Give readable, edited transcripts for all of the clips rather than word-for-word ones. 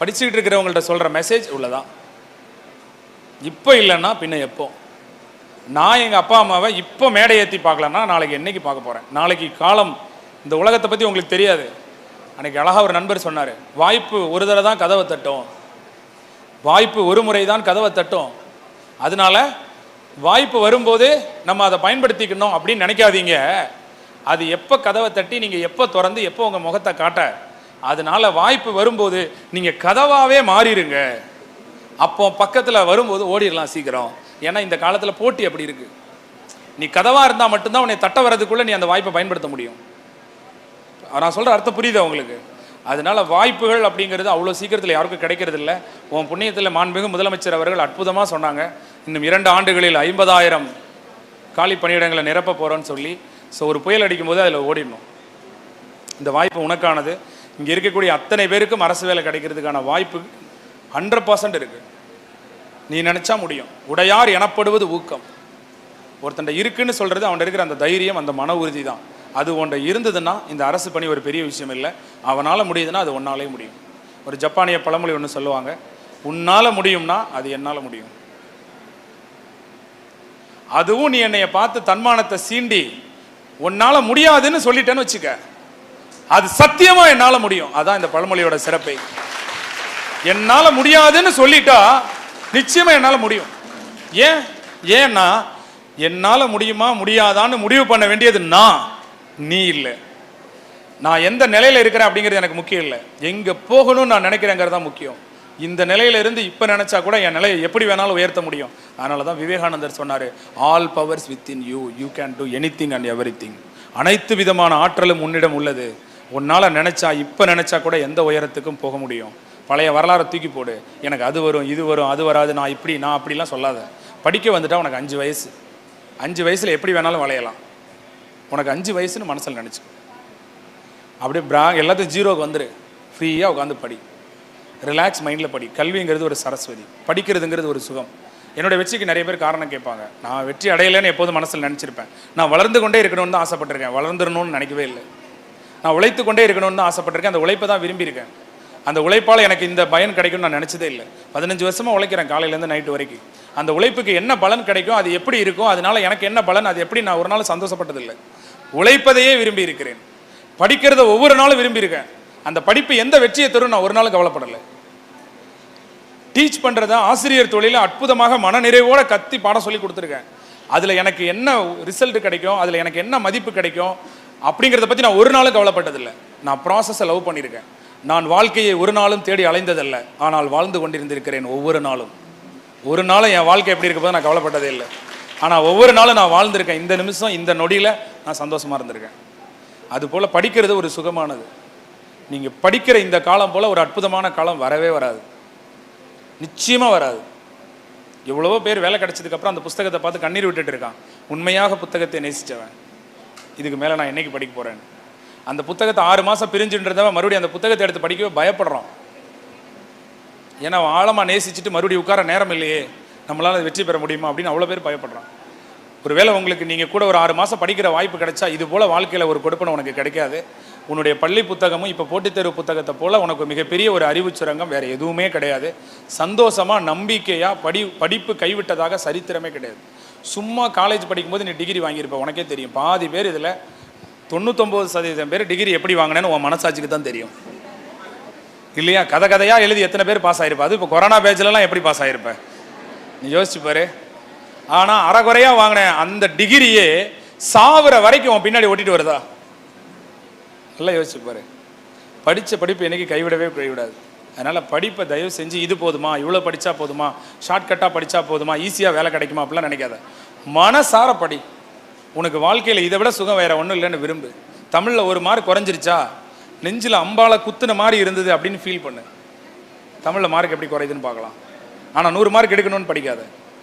படிச்சுக்கிட்டு இருக்கிறவங்கள்ட்ட சொல்கிற மெசேஜ் உள்ளதான். இப்போ இல்லைன்னா பின்ன எப்போ? நான் எங்கள் அப்பா அம்மாவை இப்போ மேடை ஏற்றி பார்க்கலன்னா நாளைக்கு என்னைக்கு பார்க்க போகிறேன்? நாளைக்கு காலம் இந்த உலகத்தை பற்றி உங்களுக்கு தெரியாது. அன்றைக்கி அழகாக ஒரு நண்பர் சொன்னார், வாய்ப்பு ஒரு தடவை தான் கதவை தட்டும், வாய்ப்பு ஒரு முறை தான் கதவை தட்டும். அதனால வாய்ப்பு வரும்போது நம்ம அதை பயன்படுத்திக்கணும் அப்படின்னு நினைக்காதீங்க. அது எப்போ கதவை தட்டி நீங்கள் எப்போ திறந்து எப்போ உங்கள் முகத்தை காட்ட, அதனால வாய்ப்பு வரும்போது நீங்கள் கதவாகவே மாறிடுங்க. அப்போ பக்கத்தில் வரும்போது ஓடிடலாம் சீக்கிரம். ஏன்னா இந்த காலத்தில் போட்டி அப்படி இருக்குது. நீ கதவாக இருந்தால் மட்டும்தான் உன்னை தட்ட வர்றதுக்குள்ளே நீ அந்த வாய்ப்பை பயன்படுத்த முடியும். நான் சொல்கிற அர்த்தம் புரியுது உங்களுக்கு? அதனால வாய்ப்புகள் அப்படிங்கிறது அவ்வளோ சீக்கிரத்தில் யாருக்கும் கிடைக்கிறது இல்லை. உன் புண்ணியத்தில் மாண்புமிகு முதலமைச்சர் அவர்கள் அற்புதமாக சொன்னாங்க, இன்னும் 2 ஆண்டுகளில் 50,000 காலி பணியிடங்களை நிரப்ப போகிறோன்னு சொல்லி. ஸோ ஒரு புயல் அடிக்கும் போது அதில் ஓடிடணும். இந்த வாய்ப்பு உனக்கானது. இங்கே இருக்கக்கூடிய அத்தனை பேருக்கும் அரசு வேலை கிடைக்கிறதுக்கான வாய்ப்பு 100% இருக்குது. நீ நினச்சா முடியும். உடையார் எனப்படுவது ஊக்கம். ஒருத்தண்ட இருக்குன்னு சொல்கிறது அவன் இருக்கிற அந்த தைரியம், அந்த மன உறுதி தான். அது ஒன்றை இருந்ததுன்னா இந்த அரசு பணி ஒரு பெரிய விஷயம் இல்லை. அவனால் முடியுதுன்னா அது உன்னாலே முடியும். ஒரு ஜப்பானிய பழமொழி ஒன்று சொல்லுவாங்க, உன்னால் முடியும்னா அது என்னால் முடியும். அதுவும் நீ என்னைய பார்த்து தன்மானத்தை சீண்டி உன்னால் முடியாதுன்னு சொல்லிட்டேன்னு வச்சுக்க, அது சத்தியமாக என்னால் முடியும். அதான் இந்த பழமொழியோட சிறப்பை. என்னால் முடியாதுன்னு சொல்லிட்டா நிச்சயமாக என்னால் முடியும். ஏன்னா என்னால் முடியுமா முடியாதான்னு முடிவு பண்ண வேண்டியது நீ இல்லை. நான் எந்த நிலையில் இருக்கிறேன் அப்படிங்கிறது எனக்கு முக்கியம் இல்லை. எங்கே போகணும்னு நான் நினைக்கிறேங்கிறது தான் முக்கியம். இந்த நிலையிலிருந்து இப்போ நினச்சா கூட என் நிலையை எப்படி வேணாலும் உயர்த்த முடியும். அதனால தான் விவேகானந்தர் சொன்னார், all powers within you, you can do anything and everything. அனைத்து விதமான ஆற்றலும் உன்னிடம் உள்ளது. உன்னால் நினச்சா இப்போ நினச்சா கூட எந்த உயரத்துக்கும் போக முடியும். பழைய வரலாறை தூக்கி போடு, எனக்கு அது வரும் இது வரும் அது வராது, நான் அப்படிலாம் சொல்லாத. படிக்க வந்துட்டா உனக்கு 5 வயசு, 5 வயசில் எப்படி வேணாலும் வளையலாம். உனக்கு 5 வயசுன்னு மனசில் நினச்சி அப்படியே எல்லாத்தையும் 0க்கு வந்துரு. ஃப்ரீயாக உட்காந்து படி, ரிலாக்ஸ் மைண்டில் படி. கல்விங்கிறது ஒரு சரஸ்வதி, படிக்கிறதுங்கிறது ஒரு சுகம். என்னுடைய வெற்றிக்கு நிறைய பேர் காரணம் கேட்பாங்க. நான் வெற்றி அடையலைன்னு எப்போதும் மனசில் நினச்சிருப்பேன். நான் வளர்ந்து கொண்டே இருக்கணும்னு தான் ஆசைப்பட்டிருக்கேன், வளர்ந்துடணும்னு நினைக்கவே இல்லை. நான் உழைத்து கொண்டே இருக்கணும்னு தான் ஆசைப்பட்டிருக்கேன், அந்த உழைப்பை தான் விரும்பியிருக்கேன். அந்த உழைப்பால் எனக்கு இந்த பயன் கிடைக்கும்னு நான் நினச்சதே இல்லை. 15 வருஷமாக உழைக்கிறேன், காலையிலேருந்து நைட்டு வரைக்கும். அந்த உழைப்புக்கு என்ன பலன் கிடைக்கும், அது எப்படி இருக்கும், அதனால எனக்கு என்ன பலன், அது எப்படி, நான் ஒரு நாள் சந்தோஷப்பட்டதில்லை. உழைப்பதையே விரும்பி இருக்கிறேன். படிக்கிறத ஒவ்வொரு நாளும் விரும்பியிருக்கேன். அந்த படிப்பு எந்த வெற்றியை தரும் நான் ஒரு நாளும் கவலைப்படலை. டீச் பண்ணுறதா ஆசிரியர் தொழில அற்புதமாக மனநிறைவோடு கத்தி பாடம் சொல்லி கொடுத்துருக்கேன். அதில் எனக்கு என்ன ரிசல்ட் கிடைக்கும், அதில் எனக்கு என்ன மதிப்பு கிடைக்கும் அப்படிங்கிறத பற்றி நான் ஒரு நாளும் கவலைப்பட்டதில்லை. நான் ப்ராசஸை லவ் பண்ணியிருக்கேன். நான் வாழ்க்கையை ஒரு நாளும் தேடி அலைந்ததல்ல, ஆனால் வாழ்ந்து கொண்டிருந்திருக்கிறேன் ஒவ்வொரு நாளும். ஒரு நாளும் என் வாழ்க்கை எப்படி இருக்க போது நான் கவலைப்பட்டதே இல்லை. ஆனால் ஒவ்வொரு நாளும் நான் வாழ்ந்திருக்கேன். இந்த நிமிஷம் இந்த நொடியில் நான் சந்தோஷமாக இருந்திருக்கேன். அதுபோல் படிக்கிறது ஒரு சுகமானது. நீங்கள் படிக்கிற இந்த காலம் போல் ஒரு அற்புதமான காலம் வரவே வராது, நிச்சயமாக வராது. எவ்வளவோ பேர் வேலை கிடைச்சதுக்கப்புறம் அந்த புத்தகத்தை பார்த்து கண்ணீர் விட்டுட்டு இருக்கான். உண்மையாக புத்தகத்தை நேசித்தவன் இதுக்கு மேலே நான் என்னைக்கு படிக்க போகிறேன். அந்த புத்தகத்தை 6 மாதம் பிரிஞ்சுன்றதவன் மறுபடியும் அந்த புத்தகத்தை எடுத்து படிக்கவே பயப்படுறான். ஏன்னா ஆழமாக நேசிச்சுட்டு மறுபடியும் உட்கார நேரம் இல்லையே, நம்மளால் வெற்றி பெற முடியுமா அப்படின்னு அவ்வளோ பேர் பயப்படுறான். ஒருவேளை உங்களுக்கு நீங்கள் கூட ஒரு 6 மாதம் படிக்கிற வாய்ப்பு கிடைச்சா இது போல் வாழ்க்கையில் ஒரு கொடுப்பனை உனக்கு கிடைக்காது. உன்னுடைய பள்ளி புத்தகமும் இப்போ போட்டித் தேர்வு புத்தகத்தை போல் உனக்கு மிகப்பெரிய ஒரு அறிவு சுரங்கம் வேறு எதுவுமே கிடையாது. சந்தோஷமாக நம்பிக்கையாக படிப்பு கைவிட்டதாக சரித்திரமே கிடையாது. சும்மா காலேஜ் படிக்கும்போது நீ டிகிரி வாங்கியிருப்ப, உனக்கே தெரியும். பாதி பேர் இதில் 99% பேர் டிகிரி எப்படி வாங்கினேன்னு உன் மனசாட்சிக்கு தான் தெரியும் இல்லையா? கதையாக எழுதி எத்தனை பேர் பாஸ் ஆகிருப்பா? அது இப்போ கொரோனா பேட்ச்லலாம் எப்படி பாஸ் ஆகிருப்ப நீ யோசிச்சு பாரு. ஆனால் அறகுறையாக வாங்கினேன் அந்த டிகிரியே சாவுற வரைக்கும் உன் பின்னாடி ஓட்டிட்டு வருதா? நல்லா யோசிச்சு பாரு. படித்த படிப்பு என்னைக்கு கைவிடாது. அதனால் படிப்பை தயவு செஞ்சு இது போதுமா, இவ்வளோ படித்தா போதுமா, ஷார்ட்கட்டாக படித்தா போதுமா, ஈஸியாக வேலை கிடைக்குமா அப்படிலாம் நினைக்காத. மனசார படி. உனக்கு வாழ்க்கையில் இதை விட சுகம் வேறு ஒன்றும் இல்லைன்னு விரும்பு. தமிழில் 1 மார்க் குறைஞ்சிருச்சா, நெஞ்சில் அம்பால குத்துன மாதிரி இருந்தது அப்படின்னு ஃபீல் பண்ணு. தமிழில் மார்க் எப்படி குறையுதுன்னு பார்க்கலாம். ஆனால் 100 மார்க் எடுக்கணும்னு படிக்காத,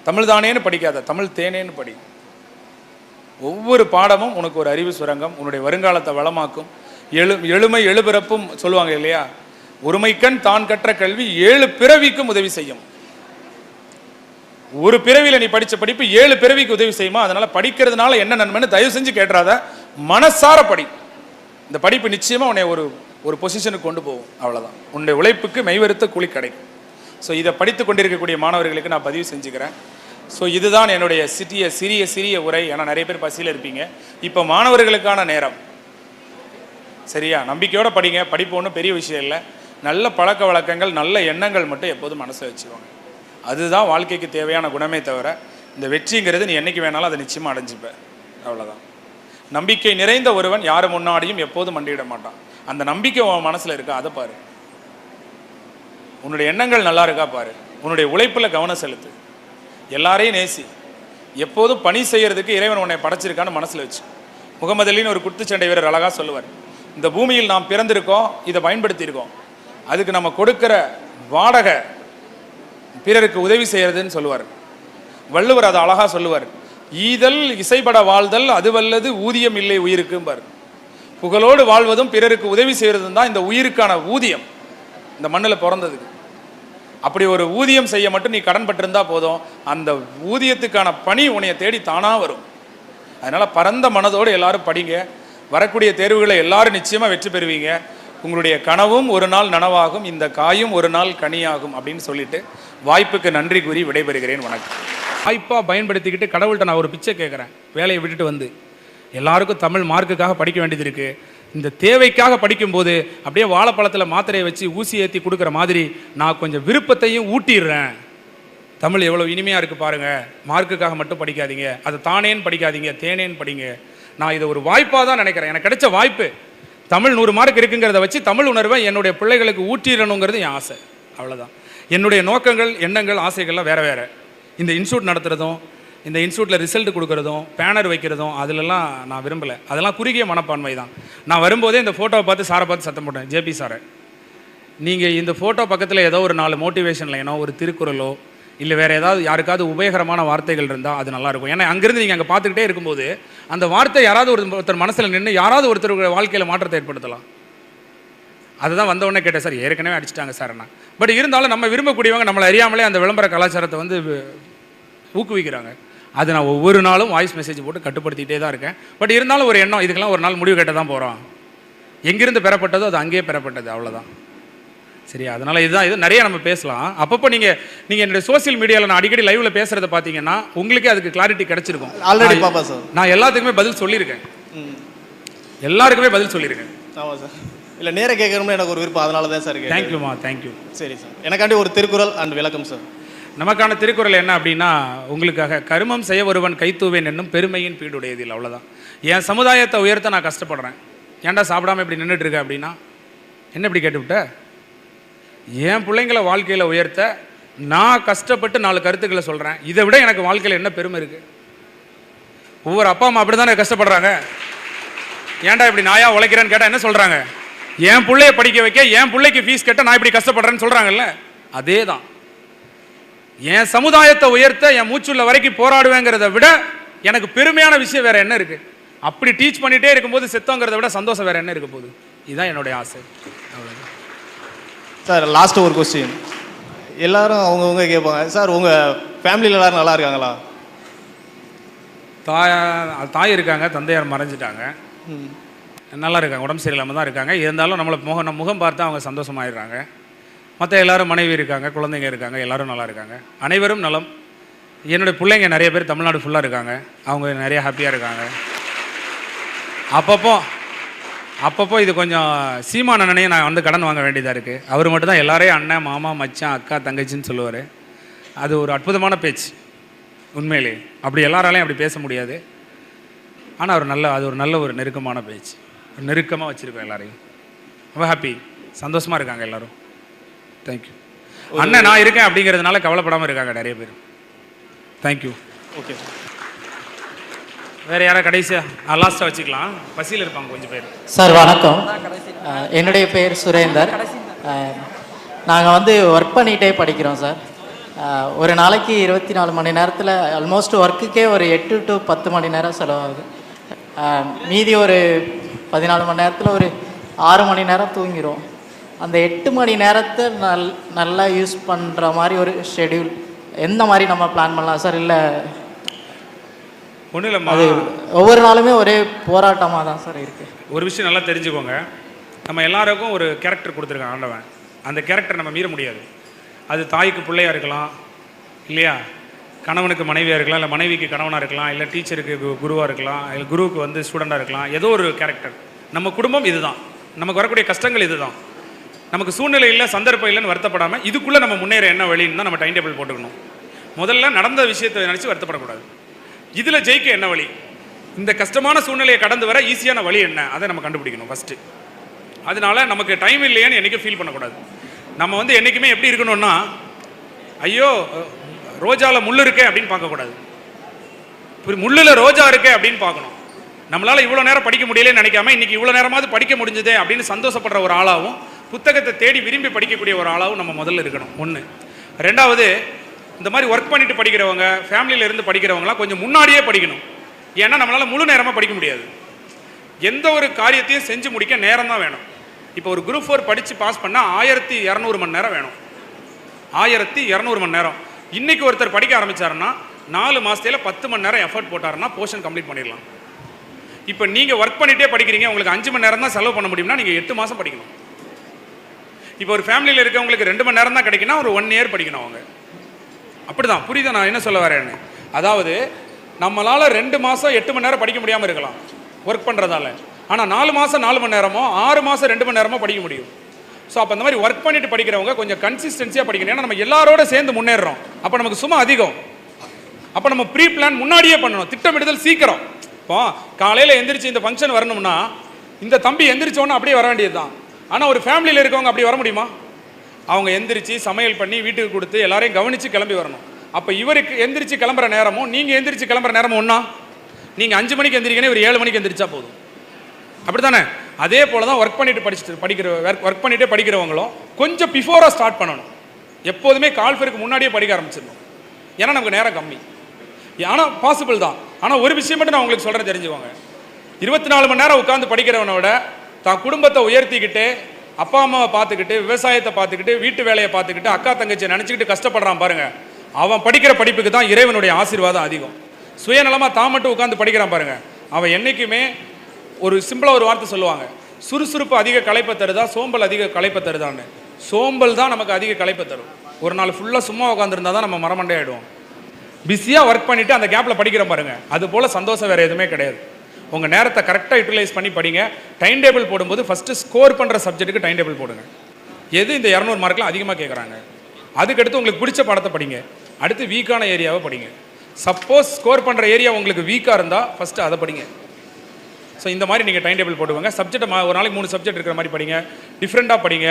தமிழ் தானேன்னு படிக்காத, தமிழ் தேனேன்னு படி. ஒவ்வொரு பாடமும் உனக்கு ஒரு அறிவு சுரங்கம், உன்னுடைய வருங்காலத்தை வளமாக்கும். எழுமை எழுபிறப்பும் சொல்லுவாங்க இல்லையா? ஒருமைக்கண் தான் கற்ற கல்வி 7 பிறவிக்கும் உதவி செய்யும். ஒரு பிறவியில் நீ படித்த படிப்பு 7 பிறவிக்கு உதவி செய்யுமா? அதனால படிக்கிறதுனால என்ன நன்மைன்னு தயவு செஞ்சு கேட்டுறாத, மனசார படி. இந்த படிப்பு நிச்சயமா உன்னை ஒரு ஒரு பொசிஷனுக்கு கொண்டு போகும். அவ்வளோதான். உன்னுடைய உழைப்புக்கு மெய்வருத்த கூலி கிடைக்கும். ஸோ இதை படித்து கொண்டிருக்கக்கூடிய மாணவர்களுக்கு நான் பதிவு செஞ்சுக்கிறேன். ஸோ இதுதான் என்னுடைய சிறிய உரை. ஏன்னா நிறைய பேர் பசியில் இருப்பீங்க. இப்போ மாணவர்களுக்கான நேரம். சரியா? நம்பிக்கையோடு படிங்க. படிப்பு ஒன்றும் பெரிய விஷயம் இல்லை. நல்ல பழக்க வழக்கங்கள், நல்ல எண்ணங்கள் மட்டும் எப்போதும் மனசில் வச்சுக்கோங்க. அதுதான் வாழ்க்கைக்கு தேவையான குணமே தவிர இந்த வெற்றிங்கிறது நீ என்னைக்கு வேணாலும் அதை நிச்சயமாக அடைஞ்சிப்ப. அவ்வளோதான். நம்பிக்கை நிறைந்த ஒருவன் யார் முன்னாடியும் எப்போதும் மண்டியிட மாட்டான். அந்த நம்பிக்கை உன் மனசில் இருக்கா, அதை பாரு. உன்னுடைய எண்ணங்கள் நல்லா இருக்கா பாரு. உன்னுடைய உழைப்பில் கவனம் செலுத்து. எல்லாரையும் நேசி. எப்போதும் பணி செய்யறதுக்கு இறைவன் உன்னை படைச்சிருக்கான்னு மனசில் வச்சு. முகமது அலின்னு ஒரு குத்துச்சண்டை வீரர் அழகாக சொல்லுவார், இந்த பூமியில் நாம் பிறந்திருக்கோம், இதை பயன்படுத்தியிருக்கோம், அதுக்கு நம்ம கொடுக்கிற வாடகை பிறருக்கு உதவி செய்யறதுன்னு சொல்லுவார். வள்ளுவர் அதை அழகா சொல்லுவார், ஈதல் இசைப்பட வாழ்தல் அதுவல்லது ஊதியம் இல்லை உயிருக்கும்பார். புகழோடு வாழ்வதும் பிறருக்கு உதவி செய்யறதும் தான் இந்த உயிருக்கான ஊதியம், இந்த மண்ணில் பிறந்ததுக்கு. அப்படி ஒரு ஊதியம் செய்ய மட்டும் நீ கடன் பட்டிருந்தா போதும், அந்த ஊதியத்துக்கான பணி உன்னைய தேடி தானா வரும். அதனால பரந்த மனதோடு எல்லாரும் படிங்க. வரக்கூடிய தேர்வுகளை எல்லாரும் நிச்சயமா வெற்றி பெறுவீங்க. உங்களுடைய கனவும் ஒரு நாள் நனவாகும், இந்த காயும் ஒரு நாள் கனியாகும் அப்படின்னு சொல்லிட்டு வாய்ப்புக்கு நன்றி கூறி விடைபெறுகிறேன். வணக்கம். வாய்ப்பாக பயன்படுத்திக்கிட்டு கடவுள்கிட்ட நான் ஒரு பிச்சை கேட்குறேன். வேலையை விட்டுட்டு வந்து எல்லாருக்கும் தமிழ் மார்க்குக்காக படிக்க வேண்டியது இருக்குது. இந்த தேவைக்காக படிக்கும்போது அப்படியே வாழைப்பழத்தில் மாத்திரையை வச்சு ஊசி ஏற்றி கொடுக்குற மாதிரி நான் கொஞ்சம் விருப்பத்தையும் ஊட்டிடுறேன். தமிழ் எவ்வளோ இனிமையாக இருக்குது பாருங்கள். மார்க்குக்காக மட்டும் படிக்காதீங்க, அதை தானேன்னு படிக்காதீங்க, தேனேன்னு படிங்க. நான் இதை ஒரு வாய்ப்பாக தான் நினைக்கிறேன். எனக்கு கிடைச்ச வாய்ப்பு. தமிழ் 100 மார்க் இருக்குங்கிறத வச்சு தமிழ் உணர்வை என்னுடைய பிள்ளைகளுக்கு ஊற்றிடணுங்கிறது என் ஆசை. அவ்வளோதான். என்னுடைய நோக்கங்கள், எண்ணங்கள், ஆசைகள்லாம் வேறு வேறு. இந்த இன்ஸ்டியூட் நடத்துகிறதும், இந்த இன்ஸ்டியூட்டில் ரிசல்ட் கொடுக்குறதும், பேனர் வைக்கிறதும் அதிலெல்லாம் நான் விரும்பலை. அதெல்லாம் குறுகிய மனப்பான்மை தான். நான் வரும்போதே இந்த ஃபோட்டோவை பார்த்து சாரை பார்த்து சத்தம் போட்டேன், ஜேபி சாரை, நீங்கள் இந்த ஃபோட்டோ பக்கத்தில் ஏதோ ஒரு 4 மோட்டிவேஷன் லைனோ ஒரு திருக்குறளோ இல்லை வேறு ஏதாவது யாருக்காவது உபயோகரமான வார்த்தைகள் இருந்தால் அது நல்லாயிருக்கும். ஏன்னா அங்கேருந்து நீங்கள் அங்கே பார்த்துக்கிட்டே இருக்கும்போது அந்த வார்த்தை யாராவது ஒருத்தர் மனசில் நின்று யாராவது ஒருத்தர் வாழ்க்கையில் மாற்றத்தை ஏற்படுத்தலாம். அதுதான் வந்தவொடனே கேட்டேன், சார் ஏற்கனவே அடிச்சிட்டாங்க சார் என்ன. பட் இருந்தாலும் நம்ம விரும்பக்கூடியவங்க நம்மளை அறியாமலே அந்த விளம்பர கலாச்சாரத்தை வந்து ஊக்குவிக்கிறாங்க. அது நான் ஒவ்வொரு நாளும் வாய்ஸ் மெசேஜ் போட்டு கட்டுப்படுத்திகிட்டே தான் இருக்கேன். பட் இருந்தாலும் ஒரு எண்ணம், இதுக்கெல்லாம் ஒரு நாள் முடிவு கேட்ட தான் போகிறோம். எங்கிருந்து பெறப்பட்டதோ அது அங்கேயே பெறப்பட்டது, அவ்வளோதான். சரியா? அதனால் இதுதான். இது நிறைய நம்ம பேசலாம். அப்பப்போ நீங்கள் என்னுடைய சோசியல் மீடியாவில் நான் அடிக்கடி லைவில் பேசுகிறத பார்த்தீங்கன்னா உங்களுக்கே அதுக்கு கிளாரிட்டி கிடச்சிருக்கும். ஆல்ரெடி பாப்பா சார், நான் எல்லாத்துக்குமே பதில் சொல்லியிருக்கேன். எல்லாருக்குமே பதில் சொல்லியிருக்கேன். ஆமாம் சார். இல்லை நேராக கேட்கணும்னு எனக்கு ஒரு விருப்பம், அதனால தான் சார். தேங்க்யூமா, தேங்க்யூ. சரி சார். எனக்காண்டி ஒரு திருக்குறள் அண்ட் விளக்கம் சார். நமக்கான திருக்குறள் என்ன அப்படின்னா, உங்களுக்காக கருமம் செய்ய ஒருவன் கைத்தூவேன் என்னும் பெருமையின் பீடுடையதில். அவ்வளோதான். என் சமுதாயத்தை உயர்த்த நான் கஷ்டப்படுறேன். ஏன்டா சாப்பிடாம இப்படி நின்றுட்டு இருக்க அப்படின்னா, என்ன இப்படி கேட்டுவிட்ட? என் பிள்ளைங்களை வாழ்க்கையில் உயர்த்த நான் கஷ்டப்பட்டு 4 கருத்துக்களை சொல்கிறேன். இதை விட எனக்கு வாழ்க்கையில் என்ன பெருமை இருக்குது? ஒவ்வொரு அப்பா அம்மா அப்படி தானே கஷ்டப்படுறாங்க. ஏன்டா இப்படி நாயா உழைக்கிறேன்னு கேட்டால் என்ன சொல்கிறாங்க? என் பிள்ளைய படிக்க வைக்க, என் பிள்ளைக்கு ஃபீஸ் கட்ட நான் இப்படி கஷ்டப்படுறேன்னு சொல்கிறாங்கல்ல. அதே தான். என் சமுதாயத்தை உயர்த்த என் மூச்சுள்ள வரைக்கும் போராடுவேங்கிறத விட எனக்கு பெருமையான விஷயம் வேறு என்ன இருக்குது? அப்படி டீச் பண்ணிகிட்டே இருக்கும்போது செத்தோங்கிறத விட சந்தோஷம் வேறு என்ன இருக்க போகுது? இதுதான் என்னுடைய ஆசை. அவ்வளோதான் சார். லாஸ்ட்டு ஒரு கொஸ்டின். எல்லாரும் அவங்கவுங்க கேட்பாங்க, சார் உங்கள் ஃபேமிலியில் எல்லோரும் நல்லா இருக்காங்களா? தாய் இருக்காங்க, தந்தையார் மறைஞ்சிட்டாங்க, நல்லா இருக்காங்க, உடம்பு சரியில்லாமல் தான் இருக்காங்க. இருந்தாலும் நம்மளை முகம் பார்த்தா அவங்க சந்தோஷமாயிடுறாங்க. மற்ற எல்லோரும் மனைவி இருக்காங்க, குழந்தைங்க இருக்காங்க, எல்லோரும் நல்லா இருக்காங்க. அனைவரும் நலம். என்னுடைய பிள்ளைங்க நிறைய பேர் தமிழ்நாடு ஃபுல்லாக இருக்காங்க, அவங்க நிறைய ஹாப்பியாக இருக்காங்க. அப்பப்போ இது கொஞ்சம் சீமான அண்ணனையே நான் வந்து கடன் வாங்க வேண்டியதாக இருக்குது. அவர் மட்டும் தான் எல்லாரையும் அண்ணன், மாமா, மச்சான், அக்கா, தங்கச்சின்னு சொல்லுவார். அது ஒரு அற்புதமான பேச்சு உண்மையிலே. அப்படி எல்லாராலையும் அப்படி பேச முடியாது. ஆனால் அது ஒரு நல்ல ஒரு நெருக்கமான பேச்சு. நெருக்கமாக வச்சுருக்கோம் எல்லாரையும். ரொம்ப ஹாப்பி, சந்தோஷமாக இருக்காங்க எல்லோரும். தேங்க்யூ. அண்ணன் நான் இருக்கேன் அப்படிங்கிறதுனால கவலைப்படாமல் இருக்காங்க நிறைய பேர். தேங்க்யூ. ஓகே. வேறு யாராவது கடைசியாக லாஸ்ட்டாக வச்சுக்கலாம், பசியில் இருப்பாங்க கொஞ்சம் பேர். சார் வணக்கம். என்னுடைய பேர் சுரேந்தர். நாங்கள் வந்து ஒர்க் பண்ணிகிட்டே படிக்கிறோம் சார். ஒரு நாளைக்கு 24 மணி நேரத்தில் ஆல்மோஸ்ட் ஒர்க்குக்கே ஒரு 8 to 10 மணி நேரம் செலவாகுது. மீதி ஒரு 14 மணி நேரத்தில் ஒரு 6 மணி நேரம் தூங்கிடும். அந்த 8 மணி நேரத்தை நல்லா யூஸ் பண்ணுற மாதிரி ஒரு ஷெடியூல் எந்த மாதிரி நம்ம பிளான் பண்ணலாம் சார்? இல்லை ஒன்றும் இல்லைம்மா, அது ஒவ்வொரு நாளுமே ஒரே போராட்டமாக தான் சார் இருக்குது. ஒரு விஷயம் நல்லா தெரிஞ்சுக்கோங்க, நம்ம எல்லாருக்கும் ஒரு கேரக்டர் கொடுத்துருக்கான் ஆண்டவன். அந்த கேரக்டர் நம்ம மீற முடியாது. அது தாய்க்கு பிள்ளையாக இருக்கலாம் இல்லையா, கணவனுக்கு மனைவியாக இருக்கலாம், இல்லை மனைவிக்கு கணவனாக இருக்கலாம், இல்லை டீச்சருக்கு குருவாக இருக்கலாம், இல்லை குருவுக்கு வந்து ஸ்டூடெண்ட்டாக இருக்கலாம். ஏதோ ஒரு கேரக்டர். நம்ம குடும்பம் இதுதான், நமக்கு வரக்கூடிய கஷ்டங்கள் இதுதான். நமக்கு சூழ்நிலை இல்லை, சந்தர்ப்பம் இல்லைன்னு வருத்தப்படாமல் இதுக்குள்ளே நம்ம முன்னேற என்ன வழின்னு தான் நம்ம டைம் டேபிள் போட்டுக்கணும். முதல்ல நடந்த விஷயத்தை நினச்சி வருத்தப்படக்கூடாது. இதில் ஜெயிக்க என்ன வழி, இந்த கஷ்டமான சூழ்நிலையை கடந்து வர ஈஸியான வழி என்ன, அதை நம்ம கண்டுபிடிக்கணும் ஃபஸ்ட்டு. அதனால நமக்கு டைம் இல்லையேன்னு என்றைக்கும் ஃபீல் பண்ணக்கூடாது. நம்ம வந்து என்றைக்குமே எப்படி இருக்கணும்னா, ஐயோ ரோஜாவில் முள் இருக்கே அப்படின்னு பார்க்கக்கூடாது, முள்ளில் ரோஜா இருக்கே அப்படின்னு பார்க்கணும். நம்மளால் இவ்வளோ நேரம் படிக்க முடியலன்னு நினைக்காம இன்றைக்கி இவ்வளோ நேரமாவது படிக்க முடிஞ்சதே அப்படின்னு சந்தோஷப்படுற ஒரு ஆளாகவும், புத்தகத்தை தேடி விரும்பி படிக்கக்கூடிய ஒரு ஆளாகவும் நம்ம முதல்ல இருக்கணும். ஒன்று. ரெண்டாவது, இந்த மாதிரி ஒர்க் பண்ணிட்டு படிக்கிறவங்க, ஃபேமிலியில் இருந்து படிக்கிறவங்களாம் கொஞ்சம் முன்னாடியே படிக்கணும். ஏன்னா நம்மளால் முழு நேரமாக படிக்க முடியாது. எந்த ஒரு காரியத்தையும் செஞ்சு முடிக்க நேரம் தான் வேணும். இப்போ ஒரு குரூப் 4 படித்து பாஸ் பண்ணால் 1200 மணி நேரம் வேணும். 1200 மணி நேரம். இன்றைக்கி ஒருத்தர் படிக்க ஆரம்பித்தாருன்னா 4 மாதத்தில் 10 மணி நேரம் எஃபர்ட் போட்டாருன்னா போர்ஷன் கம்ப்ளீட் பண்ணிடலாம். இப்போ நீங்கள் ஒர்க் பண்ணிகிட்டே படிக்கிறீங்க, உங்களுக்கு 5 மணி நேரம் தான் செலவு பண்ண முடியும்னா நீங்கள் 8 மாதம் படிக்கணும். இப்போ ஒரு ஃபேமிலியில் இருக்கவங்களுக்கு 2 மணி நேரம் தான் கிடைக்குன்னா ஒரு 1 இயர் படிக்கணும் அவங்க. அப்படி தான். புரியுதா நான் என்ன சொல்ல வரேன்னு? அதாவது நம்மளால் 2 மாதம் 8 மணி நேரம் படிக்க முடியாமல் இருக்கலாம் ஒர்க் பண்ணுறதால. ஆனால் 4 மாதம் 4 மணி நேரமோ 6 மாதம் 2 மணி நேரமோ படிக்க முடியும். ஸோ அப்போ அந்த மாதிரி ஒர்க் பண்ணிட்டு படிக்கிறவங்க கொஞ்சம் கன்சிஸ்டன்சியாக படிக்கணும். ஏன்னா நம்ம எல்லாரோட சேர்ந்து முன்னேறோம். அப்போ நமக்கு சும்மா அதிகம். அப்போ நம்ம ப்ரீ பிளான் முன்னாடியே பண்ணணும். திட்டமிடுதல் சீக்கிரம். இப்போ காலையில் எந்திரிச்சு இந்த ஃபங்க்ஷன் வரணும்னா இந்த தம்பி எந்திரிச்சோன்னு அப்படியே வர வேண்டியது தான். ஆனால் ஒரு ஃபேமிலியில் இருக்கவங்க அப்படி வர முடியுமா? அவங்க எந்திரிச்சு சமையல் பண்ணி வீட்டுக்கு கொடுத்து எல்லாரையும் கவனித்து கிளம்பி வரணும். அப்போ இவருக்கு எந்திரிச்சு கிளம்புற நேரமும் நீங்கள் எந்திரிச்சு கிளம்புற நேரமும் ஒன்றா? நீங்கள் 5 மணிக்கு எந்திரிக்கணும், இவர் 7 மணிக்கு எந்திரிச்சா போதும். அப்படி தானே? அதே போல் தான் ஒர்க் பண்ணிட்டு ஒர்க் பண்ணிகிட்டே படிக்கிறவங்களும் கொஞ்சம் பிஃபோராக ஸ்டார்ட் பண்ணணும். எப்போதுமே கால்ஃபருக்கு முன்னாடியே படிக்க ஆரம்பிச்சிடணும். ஏன்னா நமக்கு நேரம் கம்மி. ஆனால் பாசிபிள் தான். ஆனால் ஒரு விஷயம் மட்டும் நான் உங்களுக்கு சொல்கிறேன், தெரிஞ்சுக்கோங்க. 24 மணி நேரம் உட்காந்து படிக்கிறவனை விட தான் குடும்பத்தை உயர்த்திக்கிட்டு, அப்பா அம்மாவை பார்த்துக்கிட்டு, விவசாயத்தை பார்த்துக்கிட்டு, வீட்டு வேலையை பார்த்துக்கிட்டு, அக்கா தங்கச்சியை நினச்சிக்கிட்டு கஷ்டப்படுறான் பாருங்க, அவன் படிக்கிற படிப்புக்கு தான் இறைவனுடைய ஆசீர்வாதம் அதிகம். சுயநலமாக தான் மட்டும் உட்காந்து படிக்கிறான் பாருங்க, அவன் என்றைக்குமே ஒரு சிம்பிளாக ஒரு வார்த்தை சொல்லுவாங்க, சுறுசுறுப்பு அதிக களைப்பை தருதா, சோம்பல் அதிக களைப்பை தருதான்னு. சோம்பல் தான் நமக்கு அதிக களைப்பை தரும். ஒரு நாள் ஃபுல்லாக சும்மா உட்காந்துருந்தா தான் நம்ம மரமண்டே ஆகிடுவோம். பிஸியாக ஒர்க் பண்ணிவிட்டு அந்த கேப்பில் படிக்கிறோம் பாருங்கள், அது போல் சந்தோஷம் வேறு எதுவுமே கிடையாது. உங்கள் நேரத்தை கரெக்டாக யூட்டிலைஸ் பண்ணி படிங்க. டைம் டேபிள் போடும்போது ஃபஸ்ட்டு ஸ்கோர் பண்ணுற சப்ஜெக்ட்டுக்கு டைம் டேபிள் போடுங்க. எது இந்த 200 மார்க்லாம் அதிகமாக கேட்குறாங்க, அதுக்கடுத்து உங்களுக்கு பிடிச்ச பாடத்தை படிங்க. அடுத்து வீக்கான ஏரியாவை படிங்க. சப்போஸ் ஸ்கோர் பண்ணுற ஏரியா உங்களுக்கு வீக்காக இருந்தால் ஃபஸ்ட்டு அதை படிங்க. ஸோ இந்த மாதிரி நீங்கள் டைம் டேபிள் போடுவாங்க. சப்ஜெக்டை ஒரு நாளைக்கு 3 சப்ஜெக்ட் இருக்கிற மாதிரி படிங்க. டிஃப்ரெண்ட்டாக படிங்க,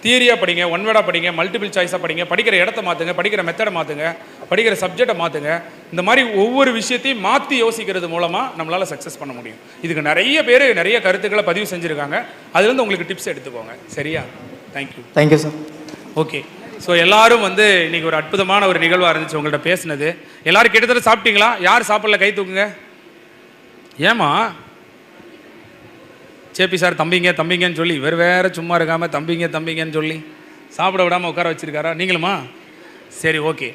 தியரியாக படிங்க, ஒன் வேர்டாக படிங்க, மல்டிபிள் சாய்ஸாக படிங்க. படிக்கிற இடத்த மாற்றுங்க, படிக்கிற மெத்தடை மாற்றுங்க, படிக்கிற சப்ஜெக்டை மாற்றுங்க. இந்த மாதிரி ஒவ்வொரு விஷயத்தையும் மாற்றி யோசிக்கிறது மூலமாக நம்மளால் சக்ஸஸ் பண்ண முடியும். இதுக்கு நிறைய பேர் நிறைய கருத்துக்களை பதிவு செஞ்சுருக்காங்க. அதுலேருந்து உங்களுக்கு டிப்ஸ் எடுத்துக்கோங்க. சரியா? Thank you sir. ஓகே. ஸோ எல்லாரும் வந்து இன்றைக்கி ஒரு அற்புதமான ஒரு நிகழ்வாக இருந்துச்சு உங்கள்கிட்ட பேசுனது. எல்லோரும் கிட்டத்தட்ட சாப்பிட்டீங்களா? யார் சாப்பிடல கை தூக்குங்க. ஏமா சேபி சார் தம்பிங்க தம்பிங்கன்னு சொல்லி இவர் வேறு சும்மா இருக்காமல் தம்பிங்கன்னு சொல்லி சாப்பிட விடாமல் உட்கார வச்சுருக்காரா? நீங்களுமா? சரி, ஓகே.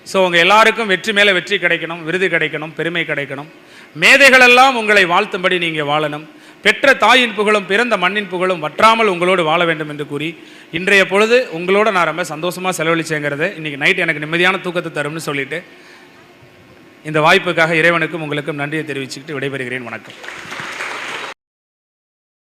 ஸோ உங்கள் எல்லாருக்கும் வெற்றி மேலே வெற்றி கிடைக்கணும், விருது கிடைக்கணும், பெருமை கிடைக்கணும். மேதைகளெல்லாம் உங்களை வாழ்த்தும்படி நீங்கள் வாழணும். பெற்ற தாயின் புகழும் பிறந்த மண்ணின் புகழும் வற்றாமல் உங்களோடு வாழ வேண்டும் என்று கூறி இன்றைய பொழுது உங்களோட நான் ரொம்ப சந்தோஷமாக செலவழிச்சேங்கிறது இன்றைக்கி நைட் எனக்கு நிம்மதியான தூக்கத்தை தரும்னு சொல்லிவிட்டு இந்த வாய்ப்புக்காக இறைவனுக்கும் உங்களுக்கும் நன்றியை தெரிவிச்சுக்கிட்டு விடைபெறுகிறேன். வணக்கம்.